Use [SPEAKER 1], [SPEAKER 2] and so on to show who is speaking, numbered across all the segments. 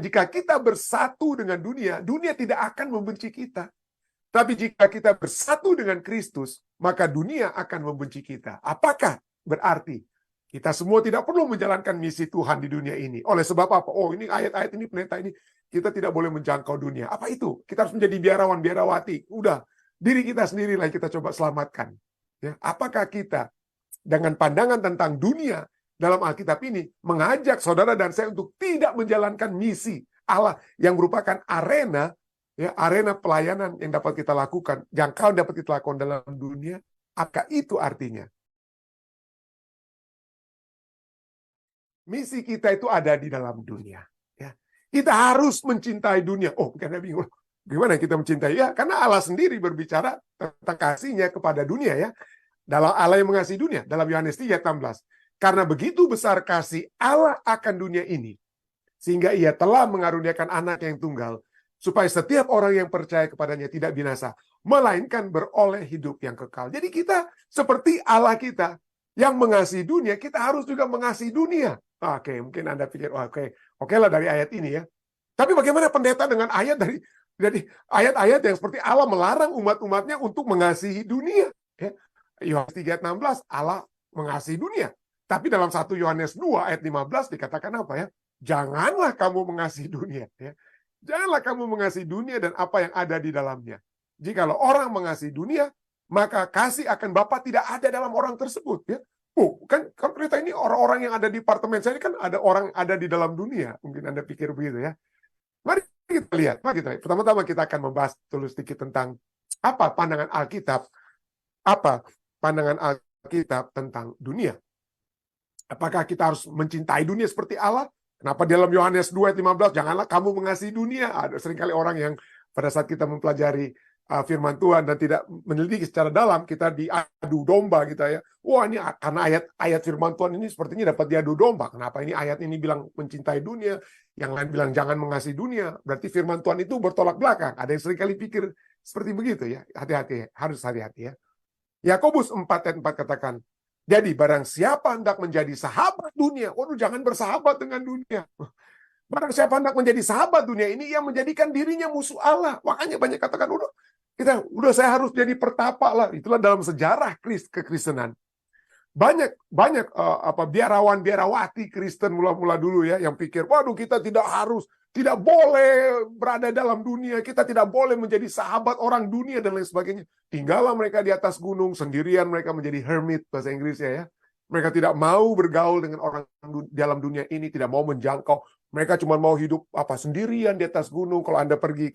[SPEAKER 1] jika kita bersatu dengan dunia, dunia tidak akan membenci kita. Tapi jika kita bersatu dengan Kristus, maka dunia akan membenci kita. Apakah berarti kita semua tidak perlu menjalankan misi Tuhan di dunia ini? Oleh sebab apa? Oh, ini ayat-ayat ini, perintah ini, kita tidak boleh menjangkau dunia. Apa itu? Kita harus menjadi biarawan, biarawati. Udah, diri kita sendirilah yang kita coba selamatkan. Ya, apakah kita dengan pandangan tentang dunia dalam Alkitab ini mengajak saudara dan saya untuk tidak menjalankan misi Allah yang merupakan arena, ya, arena pelayanan yang dapat kita lakukan, jangkauan dapat kita lakukan dalam dunia? Apakah itu artinya? Misi kita itu ada di dalam dunia. Ya. Kita harus mencintai dunia. Oh, karena bingung. Gimana kita mencintai? Ya, karena Allah sendiri berbicara tentang kasihnya kepada dunia, ya. Dalam Allah yang mengasihi dunia, dalam Yohanes 3 ayat 16. Karena begitu besar kasih Allah akan dunia ini, sehingga ia telah mengaruniakan anak yang tunggal, supaya setiap orang yang percaya kepadanya tidak binasa, melainkan beroleh hidup yang kekal. Jadi kita seperti Allah kita, yang mengasihi dunia, kita harus juga mengasihi dunia. Oke, mungkin Anda pikir, oke lah dari ayat ini ya. Tapi bagaimana pendeta dengan ayat dari ayat-ayat yang seperti Allah melarang umat-umatnya untuk mengasihi dunia? Ya. Yohanes 3:16 Allah mengasihi dunia. Tapi dalam 1 Yohanes 2 ayat 15 dikatakan apa ya? Janganlah kamu mengasihi dunia. Ya. Janganlah kamu mengasihi dunia dan apa yang ada di dalamnya. Jikalau orang mengasihi dunia, maka kasih akan Bapa tidak ada dalam orang tersebut. Ya. Kan berita ini orang-orang yang ada di apartemen saya ini kan ada orang ada di dalam dunia. Mungkin Anda pikir begitu ya. Mari kita lihat. Pertama-tama kita akan membahas dulu sedikit tentang apa pandangan Alkitab. Apa pandangan Alkitab tentang dunia? Apakah kita harus mencintai dunia seperti Allah? Kenapa dalam Yohanes 2 ayat 15 janganlah kamu mengasihi dunia? Ada seringkali orang yang pada saat kita mempelajari firman Tuhan dan tidak meneliti secara dalam, kita diadu domba gitu ya. Wah, ini karena ayat firman Tuhan ini sepertinya dapat diadu domba. Kenapa ini ayat ini bilang mencintai dunia, yang lain bilang jangan mengasihi dunia? Berarti firman Tuhan itu bertolak belakang. Ada yang seringkali pikir seperti begitu ya. Hati-hati, harus hati-hati ya. Yakobus 4 ayat 4 katakan, jadi barang siapa hendak menjadi sahabat dunia, waduh jangan bersahabat dengan dunia. Barang siapa hendak menjadi sahabat dunia ini, ia menjadikan dirinya musuh Allah. Makanya banyak katakan, udah saya harus jadi pertapa lah. Itulah dalam sejarah kekristenan. Banyak biarawan biarawati Kristen mula-mula dulu ya yang pikir, waduh kita tidak boleh berada dalam dunia, kita tidak boleh menjadi sahabat orang dunia dan lain sebagainya. Tinggallah mereka di atas gunung sendirian, mereka menjadi hermit bahasa Inggrisnya ya. Mereka tidak mau bergaul dengan orang dalam dunia ini, tidak mau menjangkau. Mereka cuma mau hidup sendirian di atas gunung. Kalau Anda pergi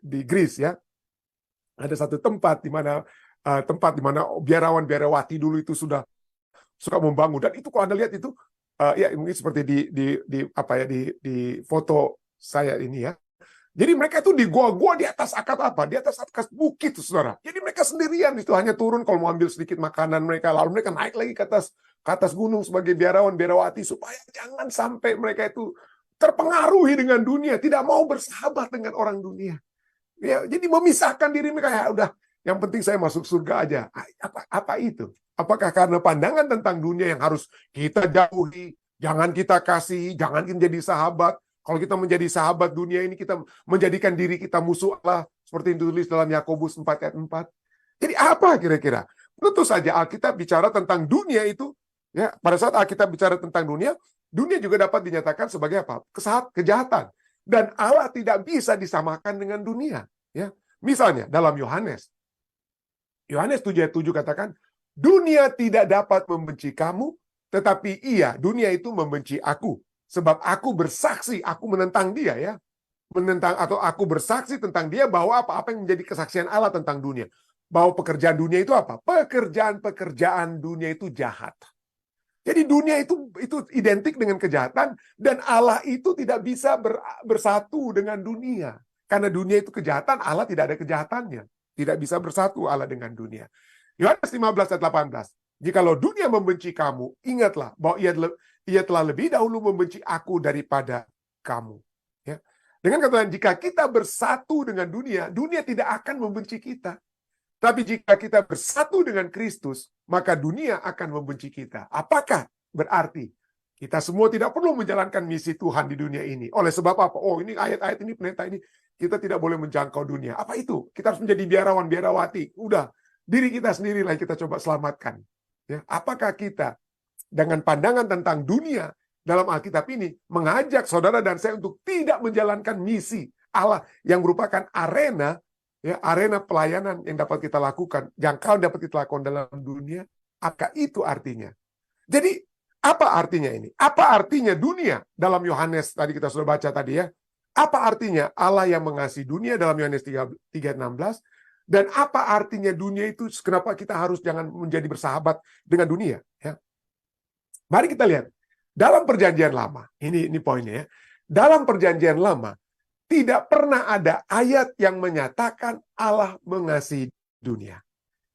[SPEAKER 1] di Greece ya, ada satu tempat di mana biarawan-biarawati dulu itu suka membangun, dan itu kalau Anda lihat itu ya mungkin seperti di foto saya ini ya. Jadi mereka itu di gua-gua di atas di atas bukit saudara. Jadi mereka sendirian itu, hanya turun kalau mau ambil sedikit makanan mereka, lalu mereka naik lagi ke atas gunung sebagai biarawan-biarawati supaya jangan sampai mereka itu terpengaruhi dengan dunia, tidak mau bersahabat dengan orang dunia. Ya, jadi memisahkan diri mereka, ya udah, yang penting saya masuk surga aja. Apa itu? Apakah karena pandangan tentang dunia yang harus kita jauhi, jangan kita kasih, jangan kita jadi sahabat? Kalau kita menjadi sahabat dunia ini, kita menjadikan diri kita musuh Allah, seperti yang ditulis dalam Yakobus 4 ayat 4. Jadi apa kira-kira? Tentu saja Alkitab bicara tentang dunia itu, ya. Pada saat Alkitab bicara tentang dunia juga dapat dinyatakan sebagai apa? Kejahatan. Dan Allah tidak bisa disamakan dengan dunia. Ya. Misalnya dalam Yohanes 7 ayat 7 katakan, dunia tidak dapat membenci kamu, tetapi dunia itu membenci aku. Sebab aku bersaksi, aku menentang dia ya. Aku bersaksi tentang dia bahwa apa yang menjadi kesaksian Allah tentang dunia. Bahwa pekerjaan dunia itu apa? Pekerjaan dunia itu jahat. Jadi dunia itu identik dengan kejahatan, dan Allah itu tidak bisa bersatu dengan dunia. Karena dunia itu kejahatan, Allah tidak ada kejahatannya. Tidak bisa bersatu Allah dengan dunia. Yohanes 15 ayat 18. Jikalau dunia membenci kamu, ingatlah bahwa ia telah lebih dahulu membenci aku daripada kamu. Ya. Dengan kata lain, jika kita bersatu dengan dunia, dunia tidak akan membenci kita. Tapi jika kita bersatu dengan Kristus, maka dunia akan membenci kita. Apakah berarti Kita semua tidak perlu menjalankan misi Tuhan di dunia ini. Oleh sebab apa? Oh, ini ayat-ayat ini, pendeta ini, kita tidak boleh menjangkau dunia. Apa itu? Kita harus menjadi biarawan, biarawati. Udah, diri kita sendirilah yang kita coba selamatkan. Ya, apakah kita dengan pandangan tentang dunia dalam Alkitab ini mengajak saudara dan saya untuk tidak menjalankan misi Allah yang merupakan arena, ya, arena pelayanan yang dapat kita lakukan, jangkauan dapat kita lakukan dalam dunia? Apa itu artinya? Jadi apa artinya ini? Apa artinya dunia dalam Yohanes tadi kita sudah baca tadi ya? Apa artinya Allah yang mengasihi dunia dalam Yohanes 3:16? Dan apa artinya dunia itu? Kenapa kita harus jangan menjadi bersahabat dengan dunia? Ya. Mari kita lihat dalam Perjanjian Lama. Ini poinnya ya. Dalam Perjanjian Lama tidak pernah ada ayat yang menyatakan Allah mengasihi dunia.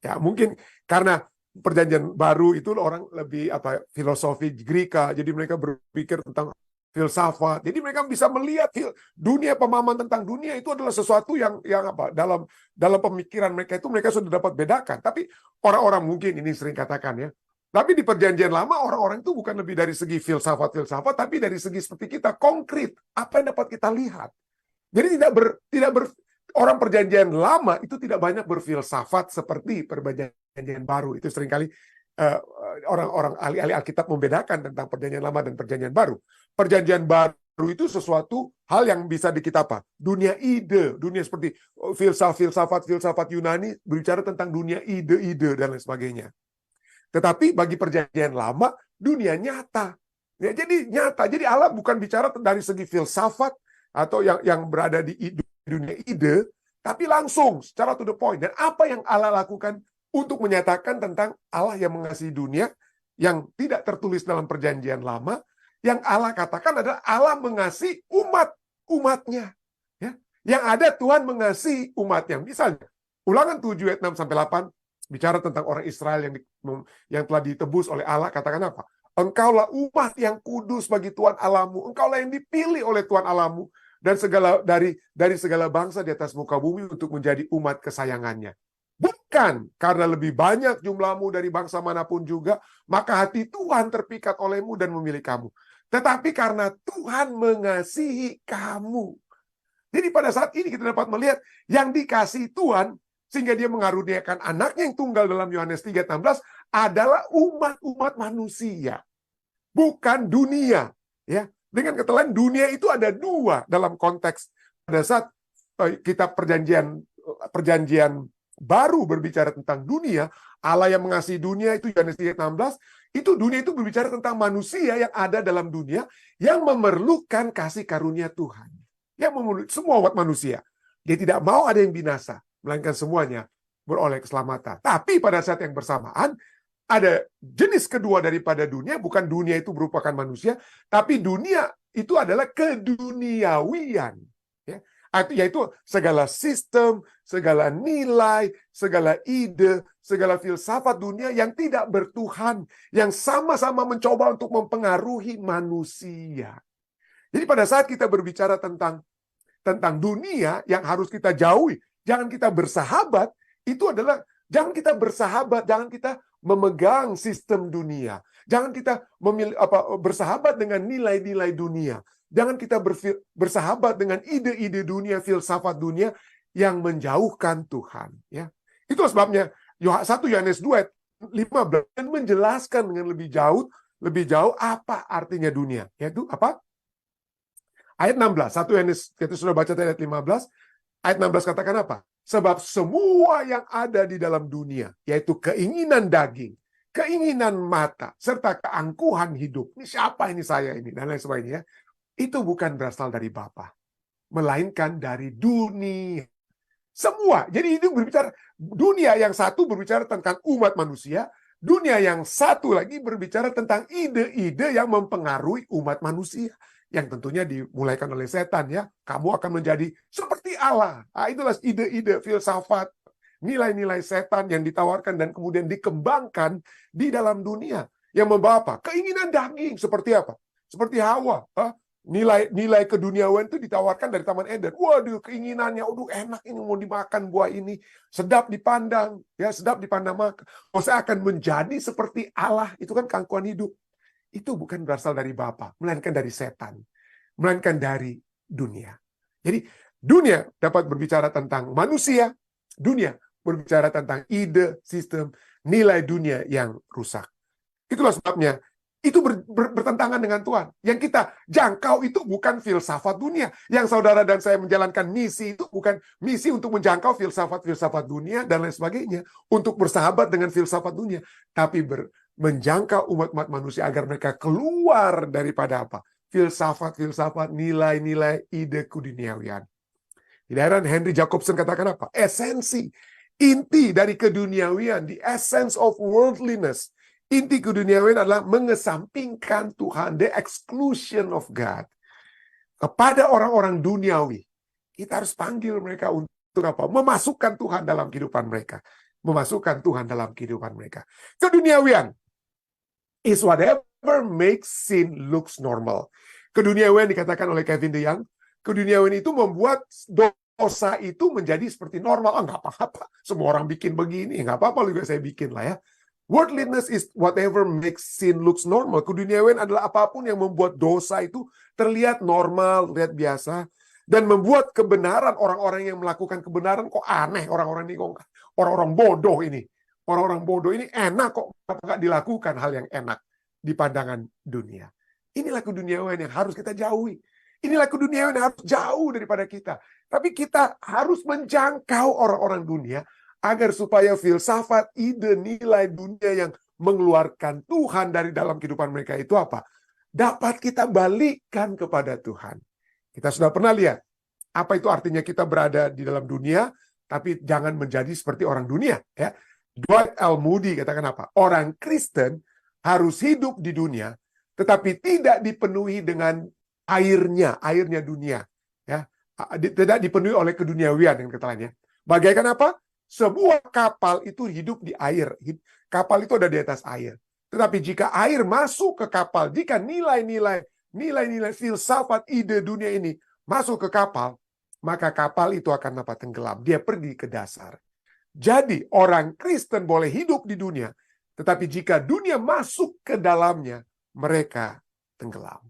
[SPEAKER 1] Ya mungkin karena Perjanjian Baru itu orang lebih filosofi Greka, jadi mereka berpikir tentang filsafat. Jadi mereka bisa melihat dunia, pemahaman tentang dunia itu adalah sesuatu yang dalam pemikiran mereka itu mereka sudah dapat bedakan. Tapi orang-orang mungkin ini sering katakan ya. Tapi di Perjanjian Lama orang-orang itu bukan lebih dari segi filsafat, tapi dari segi seperti kita konkret, apa yang dapat kita lihat. Jadi orang Perjanjian Lama itu tidak banyak berfilsafat seperti Perjanjian Baru. Itu seringkali orang-orang ahli-ahli Alkitab membedakan tentang Perjanjian Lama dan Perjanjian Baru. Perjanjian Baru itu sesuatu hal yang bisa kita dunia ide, dunia seperti filsafat Yunani berbicara tentang dunia ide-ide dan lain sebagainya. Tetapi bagi Perjanjian Lama dunia nyata. Ya, jadi nyata. Jadi Allah bukan bicara dari segi filsafat atau yang berada di dunia ide, tapi langsung secara to the point. Dan apa yang Allah lakukan untuk menyatakan tentang Allah yang mengasihi dunia yang tidak tertulis dalam Perjanjian Lama, yang Allah katakan adalah Allah mengasihi umatnya. Ya. Yang ada Tuhan mengasihi umatnya. Misalnya, Ulangan 7 ayat 6-8 bicara tentang orang Israel yang telah ditebus oleh Allah, katakan apa? Engkaulah umat yang kudus bagi Tuhan Allahmu. Engkaulah yang dipilih oleh Tuhan Allahmu dan dari segala bangsa di atas muka bumi untuk menjadi umat kesayangannya. Bukan karena lebih banyak jumlahmu dari bangsa manapun juga, maka hati Tuhan terpikat olehmu dan memilih kamu. Tetapi karena Tuhan mengasihi kamu. Jadi pada saat ini kita dapat melihat yang dikasihi Tuhan, sehingga dia mengaruniakan anaknya yang tunggal dalam Yohanes 3:16 adalah umat manusia. Bukan dunia. Ya. Dengan kata lain, dunia itu ada dua dalam konteks pada saat kita perjanjian baru berbicara tentang dunia, Allah yang mengasihi dunia itu Yohanes 3:16, itu dunia itu berbicara tentang manusia yang ada dalam dunia yang memerlukan kasih karunia Tuhan. Yang memerlukan semua umat manusia. Dia tidak mau ada yang binasa, melainkan semuanya beroleh keselamatan. Tapi pada saat yang bersamaan ada jenis kedua daripada dunia, bukan dunia itu merupakan manusia, tapi dunia itu adalah keduniawian. Ya. Yaitu segala sistem, segala nilai, segala ide, segala filsafat dunia yang tidak bertuhan, yang sama-sama mencoba untuk mempengaruhi manusia. Jadi pada saat kita berbicara tentang dunia yang harus kita jauhi, jangan kita bersahabat, itu adalah jangan kita bersahabat, jangan kita memegang sistem dunia. Jangan kita bersahabat dengan nilai-nilai dunia. Jangan kita bersahabat dengan ide-ide dunia, filsafat dunia yang menjauhkan Tuhan. Ya. Itu sebabnya 1 Yohanes 2:15 menjelaskan dengan lebih jauh apa artinya dunia. Yaitu apa? Ayat 16. 1 Yohanes, kita sudah baca tadi ayat 15. Ayat 16 katakan apa? Sebab semua yang ada di dalam dunia, yaitu keinginan daging, keinginan mata, serta keangkuhan hidup. Ini siapa ini saya ini, dan lain sebagainya. Itu bukan berasal dari Bapa, melainkan dari dunia. Semua. Jadi itu berbicara, dunia yang satu berbicara tentang umat manusia, dunia yang satu lagi berbicara tentang ide-ide yang mempengaruhi umat manusia. Yang tentunya dimulaikan oleh setan ya. Kamu akan menjadi seperti Allah. Nah, itulah ide-ide filsafat, nilai-nilai setan yang ditawarkan dan kemudian dikembangkan di dalam dunia. Yang membawa apa? Keinginan daging seperti apa? Seperti Hawa. Nilai keduniawian itu ditawarkan dari Taman Eden. Waduh, keinginannya, waduh enak ini mau dimakan buah ini, sedap dipandang, ya sedap dipandang makan. Oh, saya akan menjadi seperti Allah. Itu kan keangkuhan hidup. itu bukan berasal dari Bapa, melainkan dari setan, melainkan dari dunia. Jadi dunia dapat berbicara tentang manusia, dunia berbicara tentang ide, sistem, nilai dunia yang rusak. Itulah sebabnya itu bertentangan dengan Tuhan. Yang kita jangkau itu bukan filsafat dunia. Yang saudara dan saya menjalankan misi itu bukan misi untuk menjangkau filsafat-filsafat dunia dan lain sebagainya. Untuk bersahabat dengan filsafat dunia. Tapi menjangkau umat-umat manusia agar mereka keluar daripada apa? Filsafat-filsafat, nilai-nilai ide keduniawian. Tidak heran Henry Jacobson katakan apa? Esensi, inti dari keduniawian, the essence of worldliness. Inti keduniawian adalah mengesampingkan Tuhan, the exclusion of God. Kepada orang-orang duniawi, kita harus panggil mereka untuk apa? Memasukkan Tuhan dalam kehidupan mereka. Memasukkan Tuhan dalam kehidupan mereka. Keduniawian is whatever makes sin looks normal. Keduniawian dikatakan oleh Kevin DeYoung, keduniawian itu membuat dosa itu menjadi seperti normal. Nggak apa-apa, semua orang bikin begini, nggak apa-apa juga saya bikin lah ya. Worldliness is whatever makes sin looks normal. Keduniawian adalah apapun yang membuat dosa itu terlihat normal, terlihat biasa. Dan membuat kebenaran, orang-orang yang melakukan kebenaran kok aneh. Orang-orang ini kok, orang-orang bodoh ini. Orang-orang bodoh ini enak kok nggak dilakukan hal yang enak di pandangan dunia. Inilah keduniawian yang harus kita jauhi. Inilah keduniawian yang harus jauh daripada kita. Tapi kita harus menjangkau orang-orang dunia agar supaya filsafat, ide, nilai dunia yang mengeluarkan Tuhan dari dalam kehidupan mereka itu apa? Dapat kita balikkan kepada Tuhan. Kita sudah pernah lihat apa itu artinya kita berada di dalam dunia, tapi jangan menjadi seperti orang dunia. Ya. Dwight L. Moody katakan apa? Orang Kristen harus hidup di dunia, tetapi tidak dipenuhi dengan airnya dunia. Ya. Tidak dipenuhi oleh keduniawian dengan kata lainnya. Bagaikan apa? Sebuah kapal itu hidup di air. Kapal itu ada di atas air. Tetapi jika air masuk ke kapal, jika nilai-nilai filsafat ide dunia ini masuk ke kapal, maka kapal itu akan dapat tenggelam. Dia pergi ke dasar. Jadi orang Kristen boleh hidup di dunia, tetapi jika dunia masuk ke dalamnya, mereka tenggelam.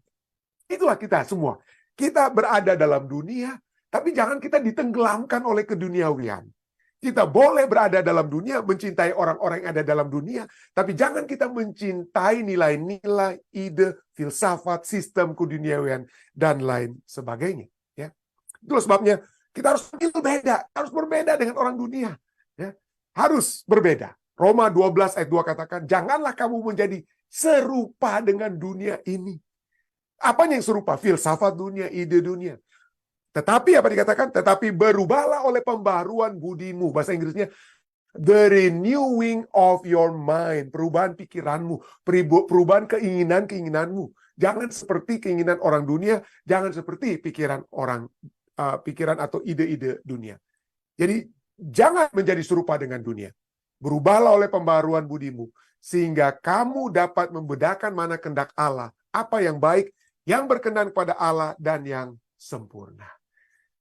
[SPEAKER 1] Itulah kita semua. Kita berada dalam dunia, tapi jangan kita ditenggelamkan oleh keduniawian. Kita boleh berada dalam dunia, mencintai orang-orang yang ada dalam dunia, tapi jangan kita mencintai nilai-nilai, ide, filsafat, sistem keduniawian, dan lain sebagainya. Ya. Itulah sebabnya kita harus berbeda dengan orang dunia. Ya. Harus berbeda. Roma 12 ayat 2 katakan, janganlah kamu menjadi serupa dengan dunia ini. Apanya yang serupa? Filsafat dunia, ide dunia. Tetapi apa dikatakan? Tetapi berubahlah oleh pembaharuan budimu. Bahasa Inggrisnya, the renewing of your mind. Perubahan pikiranmu. Perubahan keinginanmu. Jangan seperti keinginan orang dunia. Jangan seperti pikiran atau ide-ide dunia. Jadi, jangan menjadi serupa dengan dunia. Berubahlah oleh pembaharuan budimu. Sehingga kamu dapat membedakan mana kehendak Allah. Apa yang baik, yang berkenan kepada Allah, dan yang sempurna.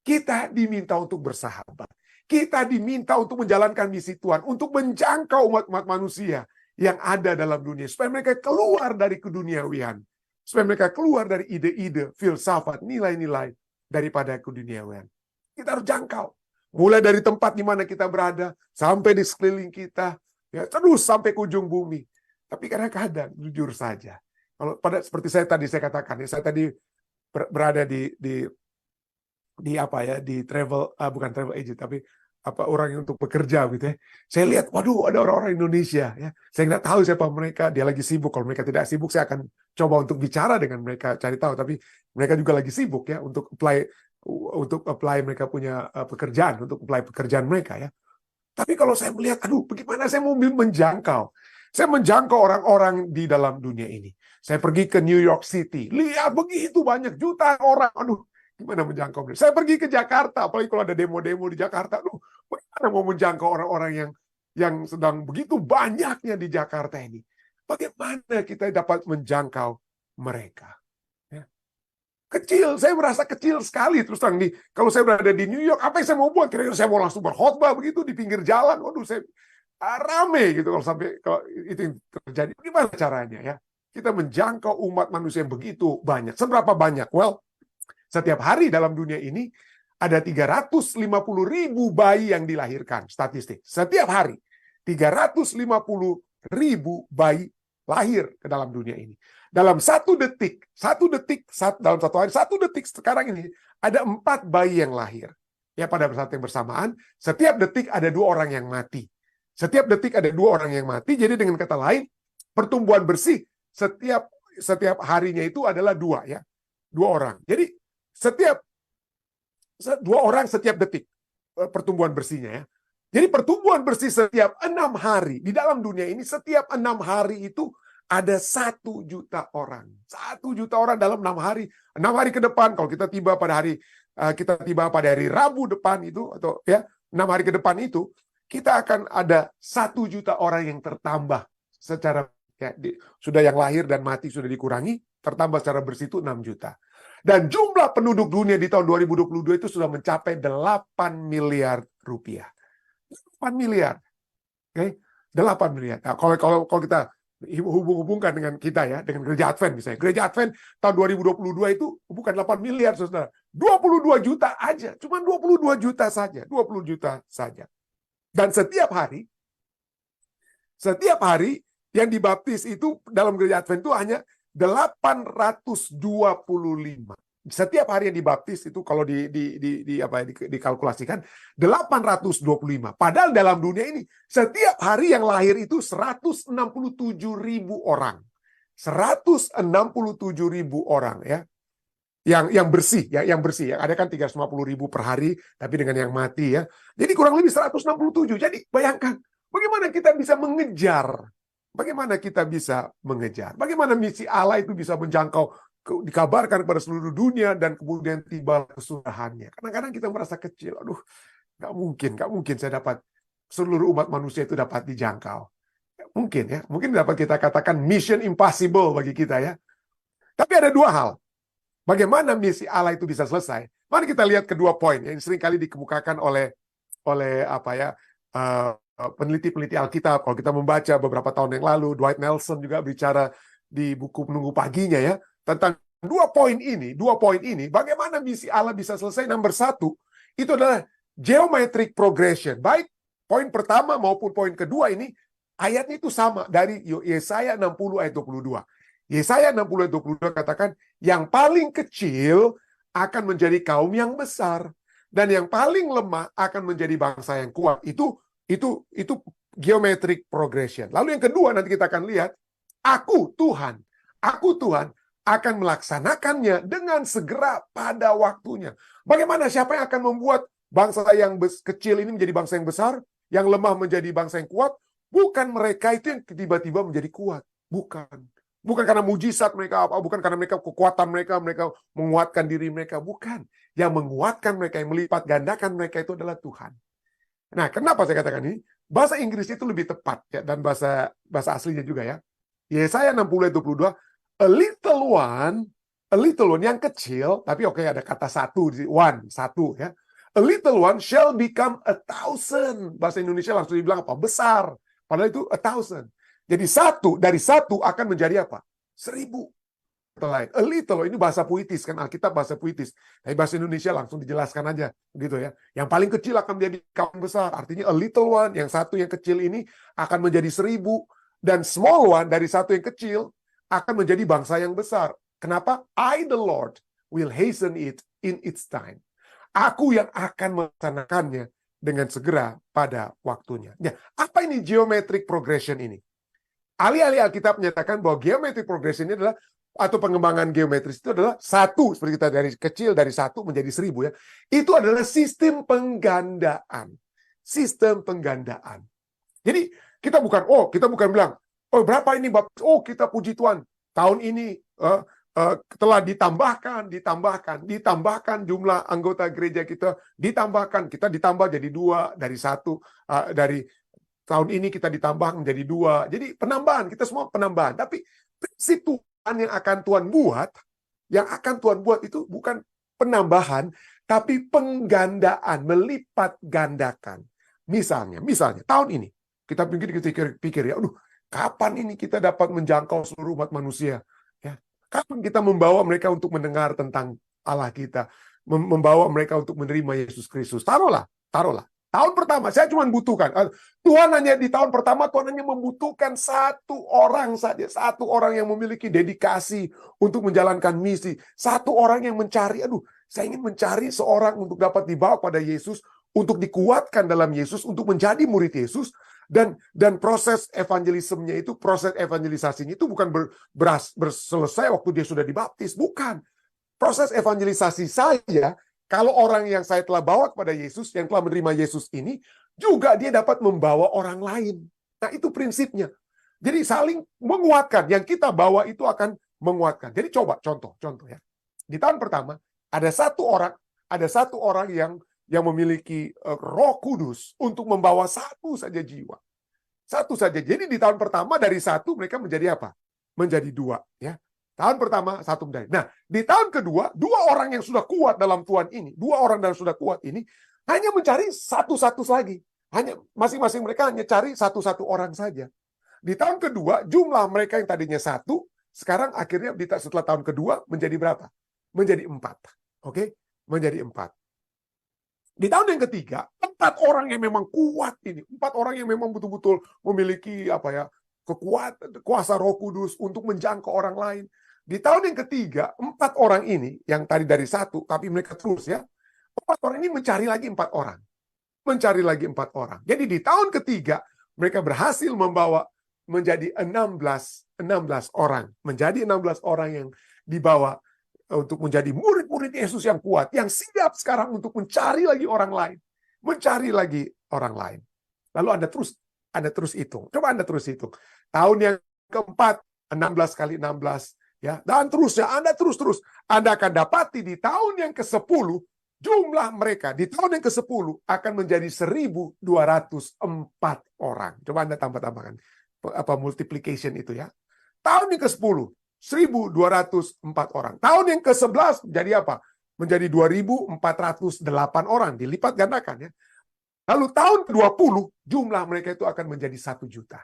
[SPEAKER 1] Kita diminta untuk bersahabat. Kita diminta untuk menjalankan misi Tuhan. Untuk menjangkau umat-umat manusia yang ada dalam dunia. Supaya mereka keluar dari keduniawian. Supaya mereka keluar dari ide-ide, filsafat, nilai-nilai daripada keduniawian. Kita harus jangkau. Mulai dari tempat di mana kita berada. Sampai di sekeliling kita. Ya, terus sampai ke ujung bumi. Tapi kadang-kadang, jujur saja. Kalau seperti saya katakan. Saya tadi berada di travel, bukan travel agent, tapi orang yang untuk bekerja gitu ya. Saya lihat, waduh, ada orang-orang Indonesia ya. Saya nggak tahu siapa mereka, dia lagi sibuk. Kalau mereka tidak sibuk, saya akan coba untuk bicara dengan mereka, cari tahu. Tapi mereka juga lagi sibuk ya untuk apply mereka punya pekerjaan, untuk apply pekerjaan mereka ya. Tapi kalau saya melihat, aduh, bagaimana saya mau menjangkau? Saya menjangkau orang-orang di dalam dunia ini. Saya pergi ke New York City, lihat begitu banyak jutaan orang, aduh. Gimana menjangkau mereka? Saya pergi ke Jakarta, apalagi kalau ada demo-demo di Jakarta. Bagaimana mau menjangkau orang-orang yang sedang begitu banyaknya di Jakarta ini? Bagaimana kita dapat menjangkau mereka? Ya. Kecil, saya merasa kecil sekali. Terus terang kalau saya berada di New York, apa yang saya mau buat? Kira-kira saya mau langsung berkhotbah begitu di pinggir jalan. Waduh, saya rame gitu kalau itu yang terjadi. Bagaimana caranya ya? Kita menjangkau umat manusia yang begitu banyak. Seberapa banyak? Well, setiap hari dalam dunia ini ada 350.000 bayi yang dilahirkan, statistik. Setiap hari 350.000 bayi lahir ke dalam dunia ini. Dalam satu detik, dalam satu hari, satu detik sekarang ini ada 4 bayi yang lahir. Ya, pada saat yang bersamaan, setiap detik ada 2 orang yang mati. Setiap detik ada 2 orang yang mati. Jadi dengan kata lain, pertumbuhan bersih setiap harinya itu adalah 2 ya, 2 orang. Jadi setiap 2 orang setiap detik pertumbuhan bersihnya ya. Jadi pertumbuhan bersih setiap 6 hari di dalam dunia ini, setiap 6 hari itu ada 1 juta orang. 1 juta orang dalam 6 hari. 6 hari ke depan, kalau kita tiba pada hari Rabu depan itu, atau ya 6 hari ke depan itu, kita akan ada 1 juta orang yang tertambah secara ya, sudah yang lahir dan mati sudah dikurangi, tertambah secara bersih itu 6 juta. Dan jumlah penduduk dunia di tahun 2022 itu sudah mencapai 8 miliar rupiah. 8 miliar. Oke, 8 miliar. Nah, kalau kita hubungkan dengan kita ya, dengan gereja Advent misalnya. Gereja Advent tahun 2022 itu bukan 8 miliar, Saudara. 22 juta aja. Cuma 22 juta saja. 20 juta saja. Dan setiap hari yang dibaptis itu dalam gereja Advent itu hanya 825. Setiap hari yang dibaptis itu kalau dikalkulasikan 825. Padahal dalam dunia ini setiap hari yang lahir itu 167.000 orang. 167.000 orang ya. Yang bersih ya, yang bersih ya. Ada kan 350.000 per hari tapi dengan yang mati ya. Jadi kurang lebih 167. Jadi bayangkan bagaimana kita bisa mengejar. Bagaimana kita bisa mengejar? Bagaimana misi Allah itu bisa menjangkau, dikabarkan kepada seluruh dunia, dan kemudian tiba kesudahannya. Kadang-kadang kita merasa kecil. Aduh, nggak mungkin saya dapat, seluruh umat manusia itu dapat dijangkau. Mungkin ya, mungkin dapat kita katakan mission impossible bagi kita ya. Tapi ada 2 hal. Bagaimana misi Allah itu bisa selesai? Mari kita lihat kedua poin yang seringkali dikemukakan oleh peneliti-peneliti Alkitab. Kalau kita membaca beberapa tahun yang lalu, Dwight Nelson juga bicara di buku Penunggu Paginya ya, tentang 2 poin ini, bagaimana misi Allah bisa selesai. Nomor 1, itu adalah geometric progression. Baik poin pertama maupun poin kedua ini, ayatnya itu sama dari Yesaya 60 ayat 22. Yesaya 60 ayat 22 katakan, yang paling kecil akan menjadi kaum yang besar, dan yang paling lemah akan menjadi bangsa yang kuat. Itu geometric progression. Lalu yang kedua nanti kita akan lihat, aku Tuhan akan melaksanakannya dengan segera pada waktunya. Bagaimana, siapa yang akan membuat bangsa yang kecil ini menjadi bangsa yang besar, yang lemah menjadi bangsa yang kuat? Bukan mereka itu yang tiba-tiba menjadi kuat. Bukan karena mujizat mereka, bukan karena mereka kekuatan mereka menguatkan diri mereka, bukan. Yang menguatkan mereka, yang melipat gandakan mereka itu adalah Tuhan. Nah, kenapa saya katakan ini? Bahasa Inggris itu lebih tepat ya, dan bahasa aslinya juga ya. Yesaya 60 ayat 22, a little one yang kecil, tapi oke, ada kata satu ya. A little one shall become 1,000. Bahasa Indonesia langsung dibilang apa? Besar. Padahal itu 1,000. Jadi dari satu akan menjadi apa? 1,000. A little, ini bahasa puitis kan, Alkitab bahasa puitis. Tapi bahasa Indonesia langsung dijelaskan aja gitu ya. Yang paling kecil akan menjadi kaum besar. Artinya a little one, yang satu yang kecil ini akan menjadi 1,000, dan small one dari satu yang kecil akan menjadi bangsa yang besar. Kenapa? I the Lord will hasten it in its time. Aku yang akan melaksanakannya dengan segera pada waktunya. Ya, apa ini geometric progression ini? Ahli-ahli Alkitab menyatakan bahwa geometric progression ini adalah, atau pengembangan geometris itu adalah satu, seperti kita dari kecil dari 1 menjadi 1,000 ya. Itu adalah sistem penggandaan. Sistem penggandaan. Jadi kita bukan bilang, oh berapa ini Bapak? Oh kita puji Tuhan, tahun ini telah ditambahkan jumlah anggota gereja kita, kita ditambah jadi 2 dari 1, dari tahun ini kita ditambah menjadi 2. Jadi penambahan, kita semua penambahan. Tapi prinsip Tuhan yang akan Tuhan buat itu bukan penambahan, tapi penggandaan, melipat gandakan. Misalnya tahun ini kita pikir ya, Kapan ini kita dapat menjangkau seluruh umat manusia? Ya. Kapan kita membawa mereka untuk mendengar tentang Allah kita? Membawa mereka untuk menerima Yesus Kristus. Taruhlah. Tahun pertama, saya cuma butuhkan. Tuhan hanya di tahun pertama, Tuhan hanya membutuhkan satu orang saja. Satu orang yang memiliki dedikasi untuk menjalankan misi. Satu orang yang mencari, saya ingin mencari seorang untuk dapat dibawa pada Yesus, untuk dikuatkan dalam Yesus, untuk menjadi murid Yesus. Dan proses evangelismenya itu, proses evangelisasinya itu bukan selesai waktu dia sudah dibaptis. Bukan. Proses evangelisasi saya, kalau orang yang saya telah bawa kepada Yesus, yang telah menerima Yesus ini, juga dia dapat membawa orang lain. Nah, itu prinsipnya. Jadi saling menguatkan. Yang kita bawa itu akan menguatkan. Jadi coba contoh ya. Di tahun pertama, ada satu orang yang memiliki Roh Kudus untuk membawa satu saja jiwa. Satu saja. Jadi di tahun pertama dari satu mereka menjadi apa? Menjadi dua, ya. Tahun pertama, satu medali. Nah, di tahun kedua, dua orang yang sudah kuat dalam Tuhan ini, hanya mencari satu-satu lagi. Hanya masing-masing mereka hanya cari satu-satu orang saja. Di tahun kedua, jumlah mereka yang tadinya satu, sekarang akhirnya setelah tahun kedua menjadi berapa? Menjadi 4. Oke? Menjadi 4. Di tahun yang ketiga, 4 orang yang memang kuat ini. 4 orang yang memang betul-betul memiliki kekuatan, kuasa Roh Kudus untuk menjangkau orang lain. Di tahun yang ketiga, 4 orang ini, yang tadi dari satu, tapi mereka terus 4 orang ini mencari lagi 4 orang. Mencari lagi 4 orang. Jadi di tahun ketiga, mereka berhasil membawa menjadi 16 orang. Menjadi 16 orang yang dibawa untuk menjadi murid-murid Yesus yang kuat, yang siap sekarang untuk mencari lagi orang lain. Mencari lagi orang lain. Lalu Anda terus hitung. Coba Anda terus hitung. Tahun yang keempat, 16 kali 16. Ya, dan terusnya Anda terus. Anda akan dapati di tahun yang ke-10 jumlah mereka di tahun yang ke-10 akan menjadi 1.204 orang. Coba Anda tambahkan multiplication itu ya. Tahun yang ke-10 1.204 orang. Tahun yang ke-11 menjadi apa? Menjadi 2.408 orang, dilipat gandakan ya. Lalu tahun ke-20 jumlah mereka itu akan menjadi 1 juta.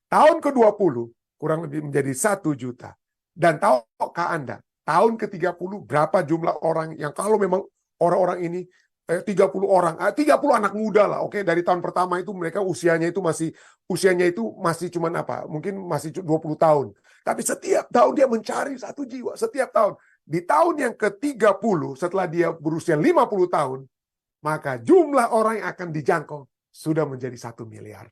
[SPEAKER 1] Tahun ke-20 kurang lebih menjadi 1 juta. Dan tahukah Anda, tahun ke-30 berapa jumlah orang yang kalau memang orang-orang ini 30 orang, 30 anak muda lah, oke. Dari tahun pertama itu mereka usianya itu masih cuman mungkin masih 20 tahun. Tapi setiap tahun dia mencari 1 jiwa, setiap tahun. Di tahun yang ke-30 setelah dia berusia 50 tahun, maka jumlah orang yang akan dijangkau sudah menjadi 1 miliar.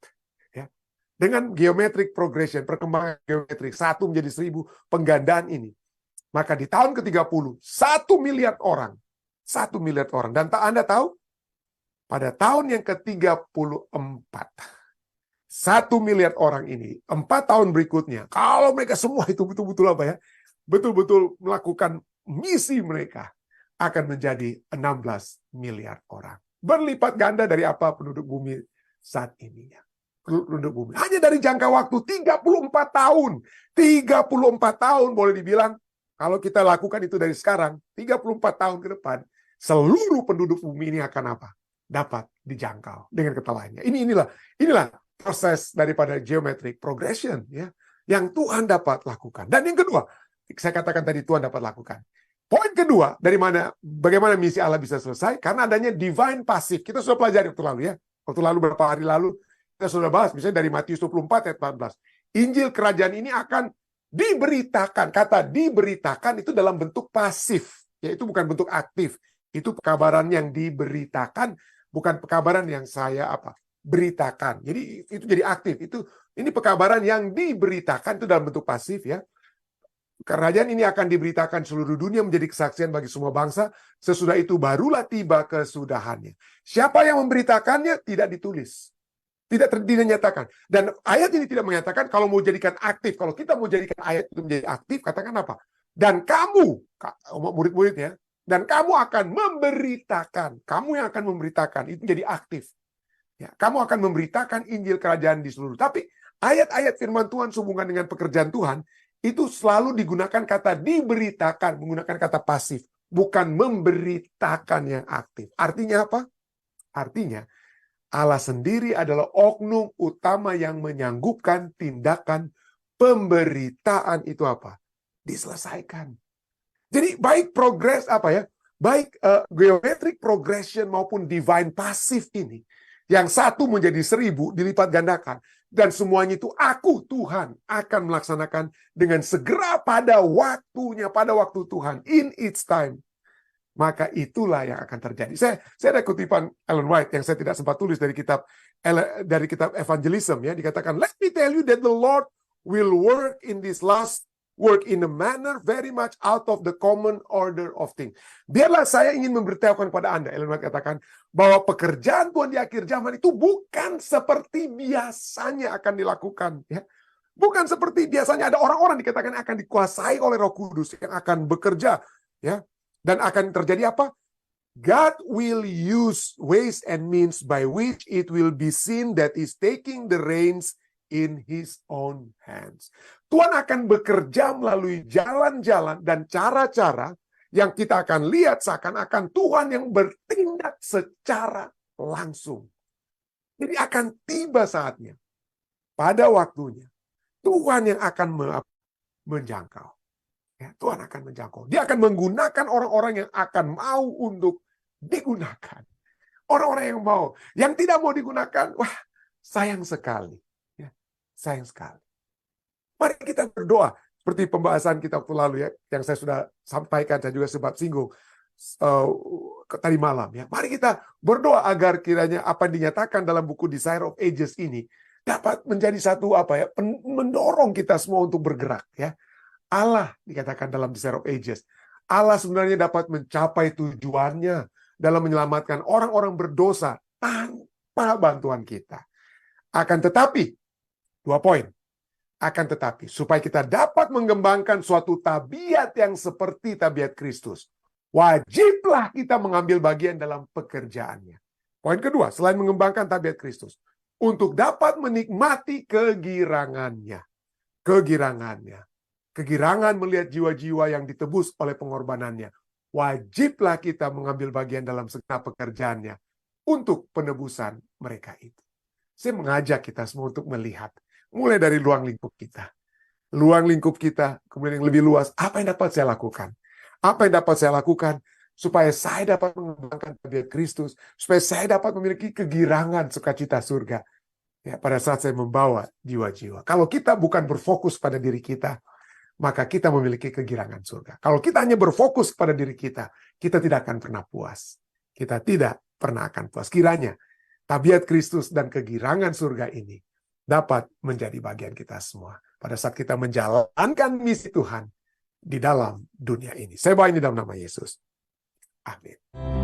[SPEAKER 1] Dengan geometric progression, perkembangan geometrik, 1 menjadi 1.000, penggandaan ini. Maka di tahun ke-30, 1 miliar orang. 1 miliar orang. Dan Anda tahu, pada tahun yang ke-34, 1 miliar orang ini, 4 tahun berikutnya, kalau mereka semua itu betul-betul betul-betul melakukan misi mereka, akan menjadi 16 miliar orang. Berlipat ganda dari apa penduduk bumi saat ini. Penduduk bumi. Hanya dari jangka waktu 34 tahun. 34 tahun boleh dibilang, kalau kita lakukan itu dari sekarang, 34 tahun ke depan, seluruh penduduk bumi ini akan dapat dijangkau dengan kata lainnya. Inilah proses daripada geometric progression ya, yang Tuhan dapat lakukan. Dan yang kedua, saya katakan tadi Tuhan dapat lakukan. Poin kedua, bagaimana misi Allah bisa selesai? Karena adanya divine passive. Kita sudah pelajari waktu lalu ya. Waktu lalu beberapa hari lalu kita sudah bahas, misalnya dari Matius 24 ayat 14. Injil kerajaan ini akan diberitakan. Kata diberitakan itu dalam bentuk pasif, yaitu bukan bentuk aktif. Itu pekabaran yang diberitakan, bukan pekabaran yang saya beritakan. Jadi itu jadi aktif. Ini pekabaran yang diberitakan itu dalam bentuk pasif ya. Kerajaan ini akan diberitakan seluruh dunia menjadi kesaksian bagi semua bangsa. Sesudah itu barulah tiba kesudahannya. Siapa yang memberitakannya tidak ditulis. Tidak dinyatakan. Dan ayat ini tidak mengatakan kalau mau jadikan aktif. Kalau kita mau jadikan ayat itu menjadi aktif, katakan apa? Dan kamu, murid-muridnya, dan kamu akan memberitakan. Kamu yang akan memberitakan. Itu jadi aktif. Ya, kamu akan memberitakan Injil kerajaan di seluruh. Tapi ayat-ayat firman Tuhan sehubungan dengan pekerjaan Tuhan, itu selalu digunakan kata diberitakan, menggunakan kata pasif, bukan memberitakan yang aktif. Artinya apa? Artinya Allah sendiri adalah oknum utama yang menyanggupkan tindakan pemberitaan itu apa? Diselesaikan. Jadi baik progres apa ya? Baik geometric progression maupun divine passive ini. Yang satu menjadi 1000 dilipat gandakan. Dan semuanya itu aku Tuhan akan melaksanakan dengan segera pada waktunya, pada waktu Tuhan. In its time. Maka itulah yang akan terjadi. Saya ada kutipan Ellen White yang saya tidak sempat tulis dari kitab Evangelism ya, dikatakan, "Let me tell you that the Lord will work in this last work in a manner very much out of the common order of things." Biarlah saya ingin memberitahukan kepada Anda, Ellen White katakan, bahwa pekerjaan Tuhan di akhir zaman itu bukan seperti biasanya akan dilakukan ya. Bukan seperti biasanya ada orang-orang dikatakan akan dikuasai oleh Roh Kudus yang akan bekerja ya. Dan akan terjadi apa? God will use ways and means by which it will be seen that He's taking the reins in His own hands. Tuhan akan bekerja melalui jalan-jalan dan cara-cara yang kita akan lihat seakan-akan Tuhan yang bertindak secara langsung. Jadi akan tiba saatnya, pada waktunya, Tuhan yang akan menjangkau. Ya, Tuhan akan menjangkau. Dia akan menggunakan orang-orang yang akan mau untuk digunakan. Orang-orang yang mau. Yang tidak mau digunakan, wah, sayang sekali. Ya, sayang sekali. Mari kita berdoa. Seperti pembahasan kita waktu lalu ya, yang saya sudah sampaikan, saya juga sempat singgung tadi malam. Ya. Mari kita berdoa agar kiranya apa yang dinyatakan dalam buku Desire of Ages ini dapat menjadi satu mendorong kita semua untuk bergerak. Ya. Allah dikatakan dalam Desire of Ages. Allah sebenarnya dapat mencapai tujuannya dalam menyelamatkan orang-orang berdosa tanpa bantuan kita. Akan tetapi, 2 poin. Akan tetapi, supaya kita dapat mengembangkan suatu tabiat yang seperti tabiat Kristus, wajiblah kita mengambil bagian dalam pekerjaannya. Poin kedua, selain mengembangkan tabiat Kristus, untuk dapat menikmati kegirangannya. Kegirangan melihat jiwa-jiwa yang ditebus oleh pengorbanannya. Wajiblah kita mengambil bagian dalam segenap pekerjaannya untuk penebusan mereka itu. Saya mengajak kita semua untuk melihat, mulai dari ruang lingkup kita. Ruang lingkup kita, kemudian yang lebih luas, apa yang dapat saya lakukan? Apa yang dapat saya lakukan supaya saya dapat mengembangkan tabiat Kristus, supaya saya dapat memiliki kegirangan sukacita surga ya, pada saat saya membawa jiwa-jiwa. Kalau kita bukan berfokus pada diri kita, maka kita memiliki kegirangan surga. Kalau kita hanya berfokus pada diri kita, kita tidak akan pernah puas. Kita tidak pernah akan puas. Kiranya tabiat Kristus dan kegirangan surga ini dapat menjadi bagian kita semua pada saat kita menjalankan misi Tuhan di dalam dunia ini. Saya bawa ini dalam nama Yesus. Amin.